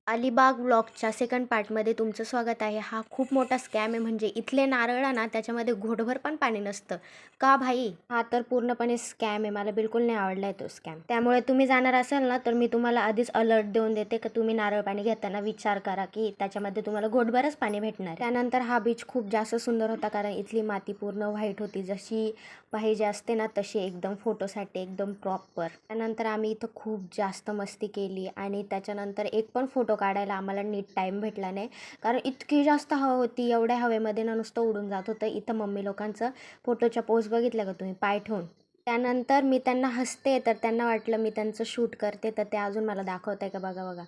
Alibag ब्लॉगच्या second पार्टमध्ये तुमचं स्वागत आहे. हा खूप मोठा स्कॅम आहे. म्हणजे इथले नारळ ना त्याच्यामध्ये घोटभर पण पाणी नसतं. का भाई? हा तर पूर्णपणे स्कॅम आहे. मला बिलकुल नाही आवडला आहे तो स्कॅम. त्यामुळे तुम्ही जाणार असाल ना तर मी तुम्हाला आधीच अलर्ट देऊन देते की तुम्ही नारळ पाणी घेताना विचार करा की त्याच्यामध्ये तुम्हाला घोटभरच पाणी भेटणार. त्यानंतर हा बीच खूप जास्त सुंदर होता कारण इथली माती पूर्ण व्हाईट होती. जशी पाहिजे असते ना तशी एकदम फोटोसाठी एकदम प्रॉपर. त्यानंतर आम्ही इथं खूप जास्त मस्ती केली आणि त्याच्यानंतर एक पण फोटो काढायला आम्हाला नीट टाईम भेटला नाही कारण इतकी जास्त हवा होती. एवढ्या हवेमध्ये ना नुसतं उडून जात होतं. इथं मम्मी लोकांचं फोटोच्या पोज बघितल्या का तुम्ही, पाय ठेवून. त्यानंतर मी त्यांना हसते तर त्यांना वाटलं मी त्यांचं शूट करते तर ते अजून मला दाखवत आहे का बघा बघा.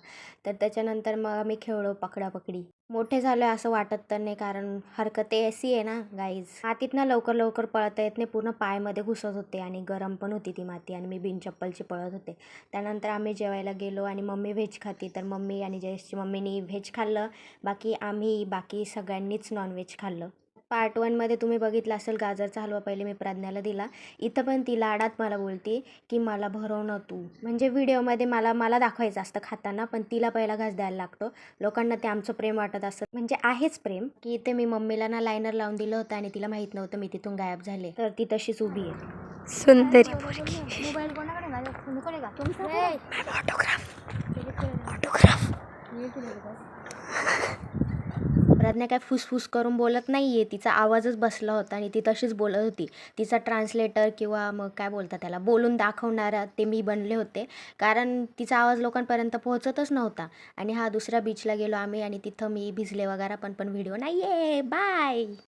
तर त्याच्यानंतर मग आम्ही खेळलो पकडापकडी. मोठे झालो असं वाटत तर नाही कारण हरकते ऐसी आहे ना गाईज. मातीतनं लवकर लवकर पळता येत नाही. पूर्ण पायमध्ये घुसत होते आणि गरम पण होती ती माती आणि मी बिन चप्पलची पळत होते. त्यानंतर आम्ही जेवायला गेलो आणि मम्मी व्हेज खाती तर मम्मी आणि जयेशची मम्मीनी व्हेज खाल्लं. बाकी सगळ्यांनीच नॉनव्हेज खाल्लं. पार्ट 1मध्ये तुम्ही बघितलं असेल गाजरचा हलवा पहिले मी प्रज्ञाला दिला. इथं पण ती लाडात मला बोलते की मला भरव ना तू. म्हणजे व्हिडिओमध्ये मला मला दाखवायचं असतं खाताना पण तिला पहिला घास द्यायला लागतो. लोकांना ते आमचं प्रेम वाटत असतं. म्हणजे आहेच प्रेम की इथे मी मम्मीला ना लायनर लावून दिलं होतं आणि तिला माहीत नव्हतं मी तिथून गायब झाले. तर ती तशीच उभी आहे. सुंदरी पोरगी. मोबाईल कोणाकडे माझ्या कोणाकडे का तुमचा ऑटोग्राफ. प्रज्ञा काय फुसफुस करून बोलत नाही आहे. तिचा आवाजच बसला होता आणि ती तशीच बोलत होती. तिचा ट्रान्सलेटर किंवा मग काय बोलतात त्याला बोलून दाखवणारा ते मी बनले होते. कारण तिचा आवाज लोकांपर्यंत पोहोचतच नव्हता. आणि हा दुसऱ्या बीचला गेलो आम्ही आणि तिथं मी भिजले वगैरे पण व्हिडिओ नाही आहे. बाय.